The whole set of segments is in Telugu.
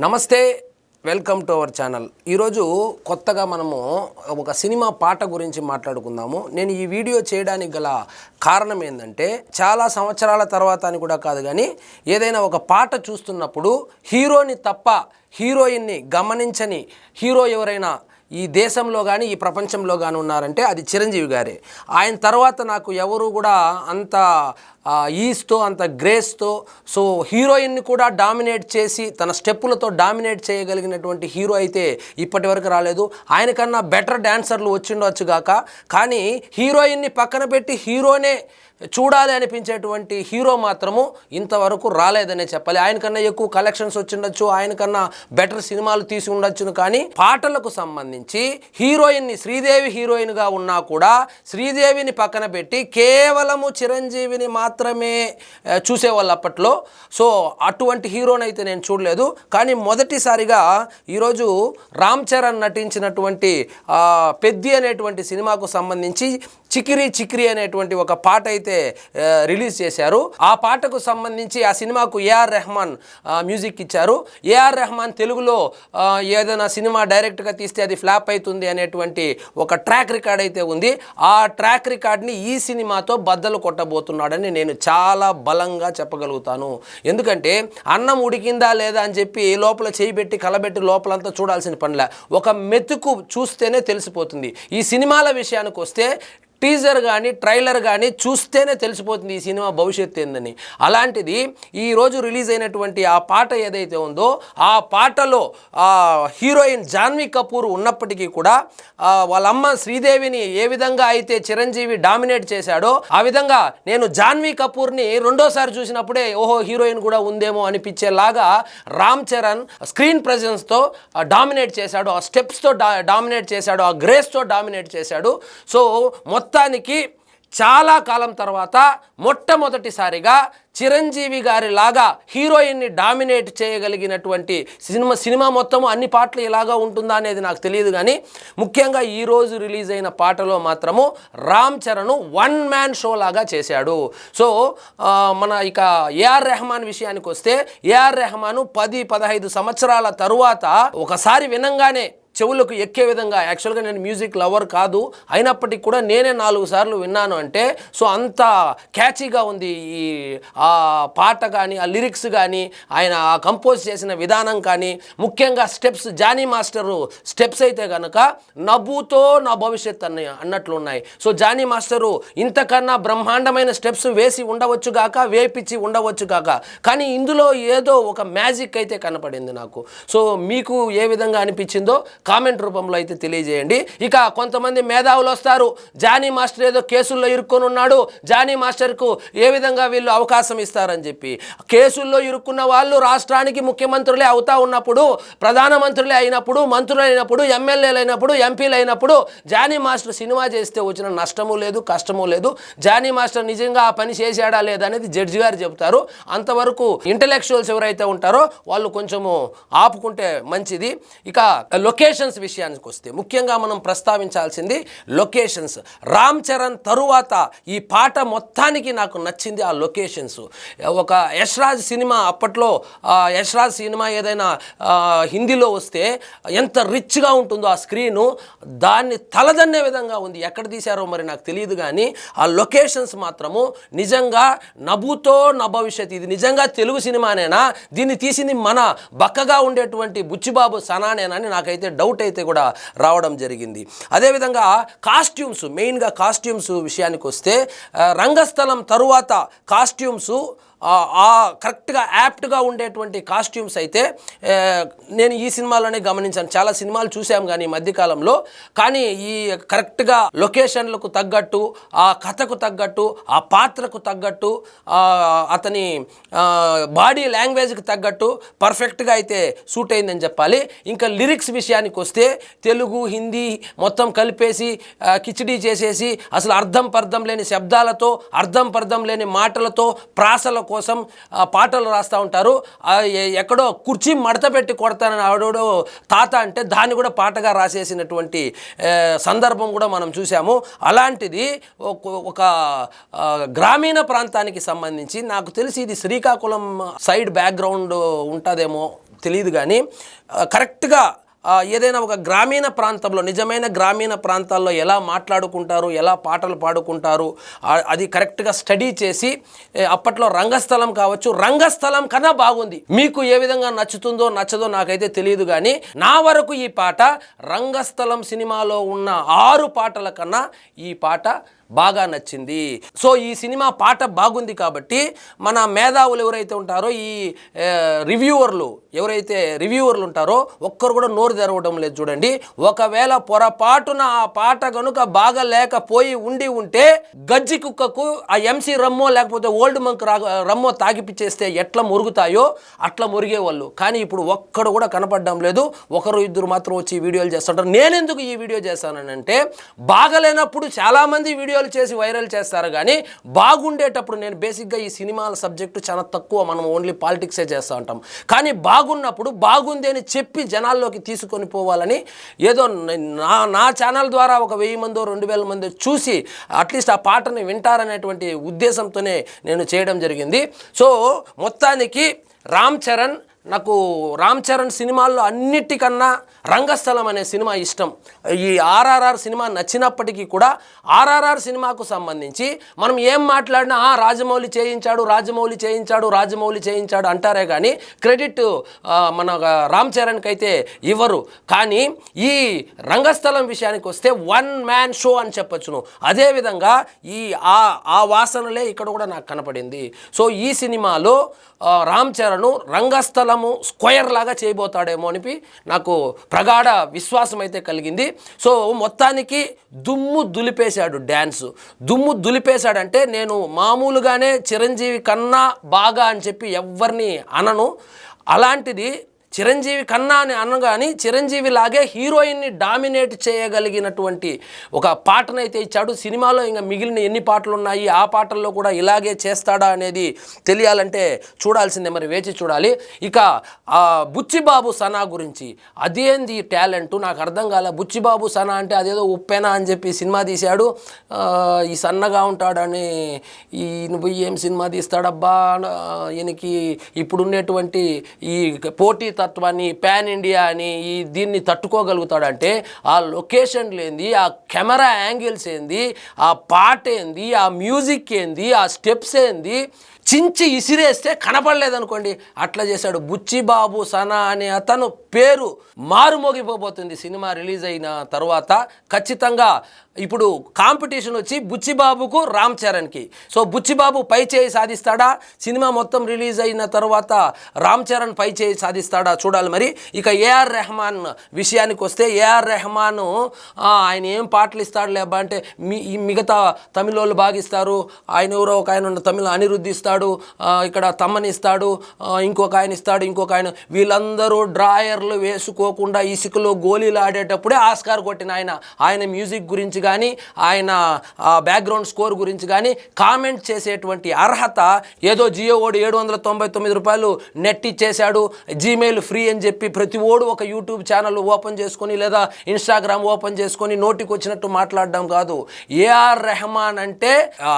నమస్తే, వెల్కమ్ టు అవర్ ఛానల్. ఈరోజు కొత్తగా మనము ఒక సినిమా పాట గురించి మాట్లాడుకుందాము. నేను ఈ వీడియో చేయడానికి గల కారణం ఏంటంటే, చాలా సంవత్సరాల తర్వాత అని కూడా కాదు, కానీ ఏదైనా ఒక పాట చూస్తున్నప్పుడు హీరోని తప్ప హీరోయిన్ని గమనించని హీరో ఎవరైనా ఈ దేశంలో కానీ ఈ ప్రపంచంలో కానీ ఉన్నారంటే అది చిరంజీవి గారే. ఆయన తర్వాత నాకు ఎవరు కూడా అంత ఈస్తో అంత గ్రేస్తో హీరోయిన్ని కూడా డామినేట్ చేసి తన స్టెప్పులతో డామినేట్ చేయగలిగినటువంటి హీరో అయితే ఇప్పటి వరకు రాలేదు. ఆయనకన్నా బెటర్ డాన్సర్లు వచ్చిండొచ్చు గాక, కానీ హీరోయిన్ని పక్కన పెట్టి హీరోనే చూడాలి అనిపించేటువంటి హీరో మాత్రము ఇంతవరకు రాలేదనే చెప్పాలి. ఆయనకన్నా ఎక్కువ కలెక్షన్స్ వచ్చిండొచ్చు, ఆయనకన్నా బెటర్ సినిమాలు తీసి ఉండొచ్చును, కానీ పాటలకు సంబంధించి హీరోయిన్ని శ్రీదేవి హీరోయిన్గా ఉన్నా కూడా శ్రీదేవిని పక్కన పెట్టి కేవలము చిరంజీవిని మాత్రమే చూసేవాళ్ళు అప్పట్లో. అటువంటి హీరోనైతే నేను చూడలేదు. కానీ మొదటిసారిగా ఈరోజు రామ్ చరణ్ నటించినటువంటి పెద్ది అనేటువంటి సినిమాకు సంబంధించి చికిరి చికిరి అనేటువంటి ఒక పాట అయితే రిలీజ్ చేశారు. ఆ పాటకు సంబంధించి ఆ సినిమాకు ఏఆర్ రెహమాన్ మ్యూజిక్ ఇచ్చారు. ఏఆర్ రెహమాన్ తెలుగులో ఏదైనా సినిమా డైరెక్ట్గా తీస్తే అది ఫ్లాప్ అవుతుంది అనేటువంటి ఒక ట్రాక్ రికార్డ్ అయితే ఉంది. ఆ ట్రాక్ రికార్డ్ని ఈ సినిమాతో బద్దలు కొట్టబోతున్నాడని నేను చాలా బలంగా చెప్పగలుగుతాను. ఎందుకంటే అన్నం ఉడికిందా లేదా అని చెప్పి లోపల చేయి పెట్టి కలబెట్టి లోపలంతా చూడాల్సిన పనిలే, ఒక మెతుకు చూస్తేనే తెలిసిపోతుంది. ఈ సినిమాల విషయానికి వస్తే టీజర్ కానీ ట్రైలర్ కానీ చూస్తేనే తెలిసిపోతుంది ఈ సినిమా భవిష్యత్తు ఏందని. అలాంటిది ఈరోజు రిలీజ్ అయినటువంటి ఆ పాట ఏదైతే ఉందో, ఆ పాటలో హీరోయిన్ జాన్వీ కపూర్ ఉన్నప్పటికీ కూడా వాళ్ళ అమ్మ శ్రీదేవిని ఏ విధంగా అయితే చిరంజీవి డామినేట్ చేశాడో, ఆ విధంగా నేను జాన్వీ కపూర్ని రెండోసారి చూసినప్పుడే ఓహో హీరోయిన్ కూడా ఉందేమో అనిపించేలాగా రామ్ చరణ్ స్క్రీన్ ప్రెజెన్స్తో డామినేట్ చేశాడు, ఆ స్టెప్స్తో డామినేట్ చేశాడు, ఆ గ్రేస్తో డామినేట్ చేశాడు. మొత్తానికి చాలా కాలం తర్వాత మొట్టమొదటిసారిగా చిరంజీవి గారి లాగా హీరోయిన్ని డామినేట్ చేయగలిగినటువంటి సినిమా మొత్తము అన్ని పాటలు ఇలాగా ఉంటుందా అనేది నాకు తెలియదు, కానీ ముఖ్యంగా ఈరోజు రిలీజ్ అయిన పాటలో మాత్రము Ram Charan one man show లాగా చేశాడు. మన ఇక ఏఆర్ రెహమాన్ విషయానికి వస్తే, ఏఆర్ రెహమాన్ 10-15 సంవత్సరాల తరువాత ఒకసారి వినంగానే చెవులకు ఎక్కే విధంగా, యాక్చువల్గా నేను మ్యూజిక్ లవర్ కాదు, అయినప్పటికీ కూడా నేనే 4 సార్లు విన్నాను అంటే అంత క్యాచీగా ఉంది ఈ ఆ పాట కానీ, ఆ లిరిక్స్ కానీ, ఆయన ఆ కంపోజ్ చేసిన విధానం కానీ, ముఖ్యంగా స్టెప్స్, జానీ మాస్టరు స్టెప్స్ అయితే కనుక నవ్వుతో నా భవిష్యత్ అన్నట్లున్నాయి. జానీ మాస్టరు ఇంతకన్నా బ్రహ్మాండమైన స్టెప్స్ వేసి ఉండవచ్చు గాక, వేపించి ఉండవచ్చు గాక, కానీ ఇందులో ఏదో ఒక మ్యాజిక్ అయితే కనపడింది నాకు. మీకు ఏ విధంగా అనిపించిందో కామెంట్ రూపంలో అయితే తెలియజేయండి. ఇక కొంతమంది మేధావులు వస్తారు, జానీ మాస్టర్ ఏదో కేసుల్లో ఇరుక్కొని ఉన్నాడు, జానీ మాస్టర్కు ఏ విధంగా వీళ్ళు అవకాశం ఇస్తారని చెప్పి. కేసుల్లో ఇరుక్కున్న వాళ్ళు రాష్ట్రానికి ముఖ్యమంత్రులే అవుతా ఉన్నప్పుడు, ప్రధానమంత్రులే అయినప్పుడు, మంత్రులు అయినప్పుడు, ఎమ్మెల్యేలు అయినప్పుడు, ఎంపీలు అయినప్పుడు జానీ మాస్టర్ సినిమా చేస్తే వచ్చిన నష్టము లేదు, కష్టము లేదు. జానీ మాస్టర్ నిజంగా ఆ పని చేశాడా లేదా అనేది జడ్జి గారు చెబుతారు. అంతవరకు ఇంటలెక్చువల్స్ ఎవరైతే ఉంటారో వాళ్ళు కొంచెము ఆపుకుంటే మంచిది. ఇక లొకేషన్స్ విషయానికి వస్తే ముఖ్యంగా మనం ప్రస్తావించాల్సింది లొకేషన్స్. రామ్ చరణ్ తరువాత ఈ పాట మొత్తానికి నాకు నచ్చింది ఆ లొకేషన్స్. ఒక యశ్రాజ్ సినిమా, అప్పట్లో యశ్రాజ్ సినిమా ఏదైనా హిందీలో వస్తే ఎంత రిచ్గా ఉంటుందో ఆ స్క్రీను, దాన్ని తలదన్నే విధంగా ఉంది. ఎక్కడ తీశారో మరి నాకు తెలియదు, కానీ ఆ లొకేషన్స్ మాత్రము నిజంగా నభూతో నా భవిష్యత్, ఇది నిజంగా తెలుగు సినిమానేనా, దీన్ని తీసింది మన బక్కగా ఉండేటువంటి బుచ్చిబాబు సనానేనని నాకైతే డౌట్ అయితే కూడా రావడం జరిగింది. అదేవిధంగా కాస్ట్యూమ్స్, మెయిన్గా కాస్ట్యూమ్స్ విషయానికి వస్తే రంగస్థలం తరువాత కాస్ట్యూమ్స్ కరెక్ట్గా యాప్ట్గా ఉండేటువంటి కాస్ట్యూమ్స్ అయితే నేను ఈ సినిమాలోనే గమనించాను. చాలా సినిమాలు చూసాం కానీ ఈ మధ్యకాలంలో, కానీ ఈ కరెక్ట్గా లొకేషన్లకు తగ్గట్టు, ఆ కథకు తగ్గట్టు, ఆ పాత్రకు తగ్గట్టు, అతని బాడీ లాంగ్వేజ్కి తగ్గట్టు పర్ఫెక్ట్గా అయితే సూట్ అయిందని చెప్పాలి. ఇంకా లిరిక్స్ విషయానికి వస్తే తెలుగు హిందీ మొత్తం కలిపేసి కిచిడీ చేసేసి అసలు అర్థం పర్థం లేని శబ్దాలతో, అర్థం పర్థం లేని మాటలతో, ప్రాసల కోసం పాటలు రాస్తూ ఉంటారు. ఎక్కడో కుర్చీ మడత పెట్టి కొడతానని ఆవిడో తాత అంటే దాన్ని కూడా పాటగా రాసేసినటువంటి సందర్భం కూడా మనం చూసాము. అలాంటిది ఒక గ్రామీణ ప్రాంతానికి సంబంధించి నాకు తెలిసి ఇది శ్రీకాకుళం సైడ్ బ్యాక్గ్రౌండ్ ఉంటుందేమో తెలియదు కానీ కరెక్ట్గా ఏదైనా ఒక గ్రామీణ ప్రాంతంలో నిజమైన గ్రామీణ ప్రాంతాల్లో ఎలా మాట్లాడుకుంటారు, ఎలా పాటలు పాడుకుంటారు, అది కరెక్ట్గా స్టడీ చేసి అప్పట్లో రంగస్థలం కావచ్చు, రంగస్థలం కన్నా బాగుంది. మీకు ఏ విధంగా నచ్చుతుందో నచ్చదో నాకైతే తెలియదు కానీ నా వరకు ఈ పాట రంగస్థలం సినిమాలో ఉన్న 6 పాటల కన్నా ఈ పాట బాగా నచ్చింది. సో ఈ సినిమా పాట బాగుంది కాబట్టి మన మేధావులు ఎవరైతే ఉంటారో, ఈ రివ్యూవర్లు ఉంటారో ఒక్కరు కూడా నోరు తెరవడం లేదు. చూడండి, ఒకవేళ పొరపాటున ఆ పాట కనుక బాగా లేకపోయి ఉంటే గజ్జి కుక్కకు ఆ ఎంసీ రమ్మో లేకపోతే ఓల్డ్ మంక్ రమ్మో తాగిపిచ్చేస్తే ఎట్లా మురుగుతాయో అట్లా మురిగేవాళ్ళు. కానీ ఇప్పుడు ఒక్కడు కూడా కనపడడం లేదు. 1-2 మాత్రం వచ్చి వీడియోలు చేస్తుంటారు. నేనెందుకు ఈ వీడియో చేస్తానంటే, బాగలేనప్పుడు చాలామంది వీడియోలు చేసి వైరల్ చేస్తారు కానీ బాగుండేటప్పుడు, నేను బేసిక్గా ఈ సినిమాల సబ్జెక్టు చాలా తక్కువ, మనం ఓన్లీ పాలిటిక్సే చేస్తూ ఉంటాం. కానీ బాగున్నప్పుడు బాగుంది అని చెప్పి జనాల్లోకి తీసుకొని పోవాలని ఏదో నా ఛానల్ ద్వారా ఒక 1000 మందో 2000 మందో చూసి అట్లీస్ట్ ఆ పాటని వింటారనేటువంటి ఉద్దేశంతోనే నేను చేయడం జరిగింది. సో మొత్తానికి నాకు రామ్ చరణ్ సినిమాల్లో అన్నిటికన్నా రంగస్థలం అనే సినిమా ఇష్టం. ఈ ఆర్ఆర్ఆర్ సినిమా నచ్చినప్పటికీ కూడా ఆర్ఆర్ఆర్ సినిమాకు సంబంధించి మనం ఏం మాట్లాడినా రాజమౌళి చేయించాడు అంటారే కానీ క్రెడిట్ మన రామ్ చరణ్కి అయితే ఇవ్వరు. కానీ ఈ రంగస్థలం విషయానికి వస్తే 1 మ్యాన్ షో అని చెప్పొచ్చును. అదేవిధంగా ఆ వాసనలే ఇక్కడ కూడా నాకు కనపడింది. సో ఈ సినిమాలో రామ్ చరణ్ రంగస్థలము స్క్వేర్ లాగా చేయబోతాడేమో అని నాకు ప్రగాఢ విశ్వాసం అయితే కలిగింది. సో మొత్తానికి దుమ్ము దులిపేశాడంటే నేను మామూలుగానే చిరంజీవి కన్నా బాగా అని చెప్పి ఎవరిని అనను. అలాంటిది చిరంజీవి కన్నా అని అనగాని చిరంజీవి లాగే హీరోయిన్ని డామినేట్ చేయగలిగినటువంటి ఒక పాటనైతే ఇచ్చాడు. సినిమాలో ఇంకా మిగిలిన ఎన్ని పాటలు ఉన్నాయి, ఆ పాటల్లో కూడా ఇలాగే చేస్తాడా అనేది తెలియాలంటే చూడాల్సిందే, మరి వేచి చూడాలి. ఇక బుచ్చిబాబు సనా గురించి అదేంది టాలెంట్ నాకు అర్థం కాలే. బుచ్చిబాబు సనా అంటే అదేదో ఉప్పెనా అని చెప్పి సినిమా తీశాడు. ఈ సన్నగా ఉంటాడని నువ్వు ఏం సినిమా తీస్తాడబ్బా, ఈయనకి ఇప్పుడున్నటువంటి ఈ పోటీ తత్వాన్ని పాన్ ఇండియా అని దీన్ని తట్టుకోగలుగుతాడంటే ఆ లొకేషన్లు ఏంది, ఆ కెమెరా యాంగిల్స్ ఏంది, ఆ పాట ఏంది, ఆ మ్యూజిక్ ఏంది, ఆ స్టెప్స్ ఏంది, చించి ఇసిరేస్తే కనపడలేదనుకోండి అట్లా చేశాడు. బుచ్చిబాబు సనా అనే అతను పేరు మారుమోగిపోబోతుంది సినిమా రిలీజ్ అయిన తర్వాత. ఖచ్చితంగా ఇప్పుడు కాంపిటీషన్ వచ్చి బుచ్చిబాబుకు రామ్ చరణ్కి. సో బుచ్చిబాబు పై చేయి సాధిస్తాడా, సినిమా మొత్తం రిలీజ్ అయిన తర్వాత రామ్ చరణ్ పై చేయి సాధిస్తాడా చూడాలి. మరి ఇక ఏఆర్ రెహమాన్ విషయానికి వస్తే, ఏఆర్ రెహమాన్ ఆయన ఏం పాటలు ఇస్తాడు లేబా అంటే మిగతా తమిళ వాళ్ళు బాగిస్తారు, ఆయన ఎవరో ఒక ఆయన ఉన్న తమిళ అనిరుద్ధ్ ఇస్తాడు, ఇక్కడ తమ్మని ఇస్తాడు, ఇంకొక ఆయన వీళ్ళందరూ డ్రాయర్లు వేసుకోకుండా ఇసుకలో గోళీలు ఆడేటప్పుడే ఆస్కార్ కొట్టిన ఆయన మ్యూజిక్ గురించి కానీ ఆయన బ్యాక్గ్రౌండ్ స్కోర్ గురించి కానీ కామెంట్ చేసేటువంటి అర్హత ఏదో జియో ఓడు 799 రూపాయలు నెట్ ఇచ్చేశాడు, జీమెయిల్ ఫ్రీ అని చెప్పి ప్రతి ఓడు ఒక యూట్యూబ్ ఛానల్ ఓపెన్ చేసుకొని లేదా ఇన్స్టాగ్రామ్ ఓపెన్ చేసుకొని నోటికి వచ్చినట్టు మాట్లాడడం కాదు. ఏఆర్ రెహమాన్ అంటే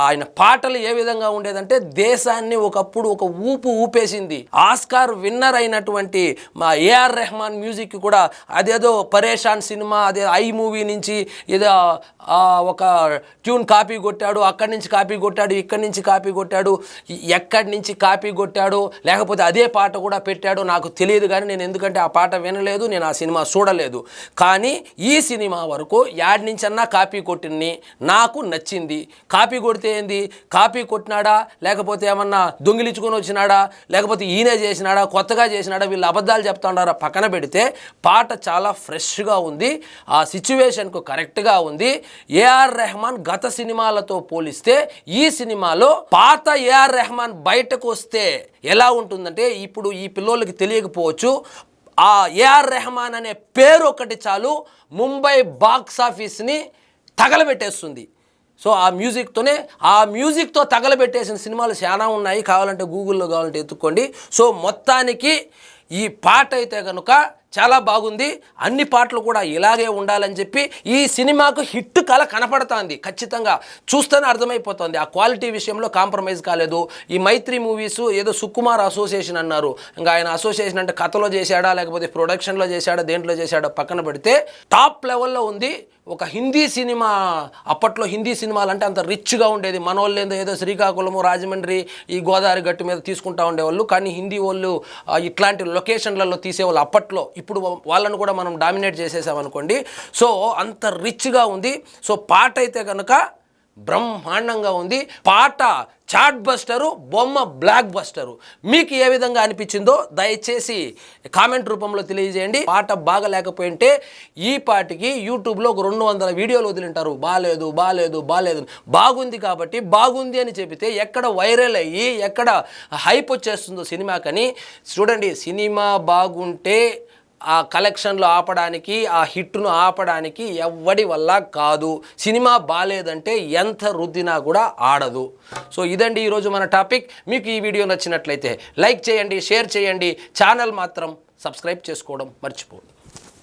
ఆయన పాటలు ఏ విధంగా ఉండేదంటే దేశాన్ని ఒకప్పుడు ఒక ఊపేసింది. ఆస్కార్ విన్నర్ అయినటువంటి మా ఏఆర్ రెహమాన్ మ్యూజిక్ కూడా అదేదో పరేషాన్ సినిమా, అదే ఐ మూవీ నుంచి ఏదో ఒక ట్యూన్ కాపీ కొట్టాడు, అక్కడి నుంచి కాపీ కొట్టాడు, ఇక్కడి నుంచి కాపీ కొట్టాడు, ఎక్కడి నుంచి కాపీ కొట్టాడు లేకపోతే అదే పాట కూడా పెట్టాడు నాకు తెలియదు. కానీ నేను ఎందుకంటే ఆ పాట వినలేదు, నేను ఆ సినిమా చూడలేదు. కానీ ఈ సినిమా వరకు యాడ్ నుంచన్నా కాపీ కొట్టింది నాకు నచ్చింది. కాపీ కొడితే ఏంది, కాపీ కొట్టినాడా లేకపోతే ఏమన్నా దొంగిలించుకొని వచ్చినాడా లేకపోతే ఈయనే చేసినాడా కొత్తగా చేసినాడా వీళ్ళు అబద్ధాలు చెప్తాడారా పక్కన పెడితే పాట చాలా ఫ్రెష్గా ఉంది, ఆ సిచ్యువేషన్కు కరెక్ట్గా ఉంది. ఏఆర్ రెహమాన్ గత సినిమాలతో పోలిస్తే ఈ సినిమాలో పాత ఏఆర్ రెహమాన్ బయటకు వస్తే ఎలా ఉంటుందంటే, ఇప్పుడు ఈ పిల్లోళ్ళకి తెలియకపోవచ్చు, ఆ ఏఆర్ రెహమాన్ అనే పేరు ఒకటి చాలు ముంబై బాక్స్ ఆఫీస్ని తగలబెట్టేస్తుంది. సో ఆ మ్యూజిక్తో తగలబెట్టేసిన సినిమాలు చాలా ఉన్నాయి, కావాలంటే గూగుల్లో కావాలంటే ఎత్తుక్కోండి. సో మొత్తానికి ఈ పాట అయితే కనుక చాలా బాగుంది, అన్ని పాటలు కూడా ఇలాగే ఉండాలని చెప్పి ఈ సినిమాకు హిట్ కళ కనపడుతుంది. ఖచ్చితంగా చూస్తేనే అర్థమైపోతుంది. ఆ క్వాలిటీ విషయంలో కాంప్రమైజ్ కాలేదు. ఈ మైత్రి మూవీస్ ఏదో సుకుమార్ అసోసియేషన్ అన్నారు. ఇంకా ఆయన అసోసియేషన్ అంటే కథలో చేశాడా లేకపోతే ప్రొడక్షన్లో చేశాడా దేంట్లో చేశాడో పక్కన పెడితే టాప్ లెవెల్లో ఉంది. ఒక హిందీ సినిమా, అప్పట్లో హిందీ సినిమాలు అంటే అంత రిచ్గా ఉండేది. మన వాళ్ళు ఏదో శ్రీకాకుళము రాజమండ్రి ఈ గోదావరి గట్టు మీద తీసుకుంటా ఉండేవాళ్ళు. కానీ హిందీ వాళ్ళు ఇట్లాంటి లొకేషన్లలో తీసేవాళ్ళు అప్పట్లో. ఇప్పుడు వాళ్ళను కూడా మనం డామినేట్ చేసేసామనుకోండి. సో అంత రిచ్గా ఉంది. సో పాట అయితే కనుక బ్రహ్మాండంగా ఉంది. పాట చాట్ బస్టరు, బొమ్మ బ్లాక్ బస్టరు. మీకు ఏ విధంగా అనిపించిందో దయచేసి కామెంట్ రూపంలో తెలియజేయండి. పాట బాగా లేకపోయింటే ఈ పాటికి యూట్యూబ్లో ఒక 200 వీడియోలు వదిలింటారు. బాలేదు బాలేదు బాలేదు. బాగుంది కాబట్టి బాగుంది అని చెబితే ఎక్కడ వైరల్ అయ్యి ఎక్కడ హైప్ వచ్చేస్తుందో సినిమాకని. చూడండి, సినిమా బాగుంటే ఆ కలెక్షన్లు ఆపడానికి, ఆ హిట్ను ఆపడానికి ఎవ్వడి వల్ల కాదు. సినిమా బాలేదంటే ఎంత రుద్దినా కూడా ఆడదు. సో ఇదండి ఈరోజు మన టాపిక్. మీకు ఈ వీడియో నచ్చినట్లయితే లైక్ చేయండి, షేర్ చేయండి. ఛానల్ మాత్రం సబ్స్క్రైబ్ చేసుకోవడం మర్చిపోవద్దు.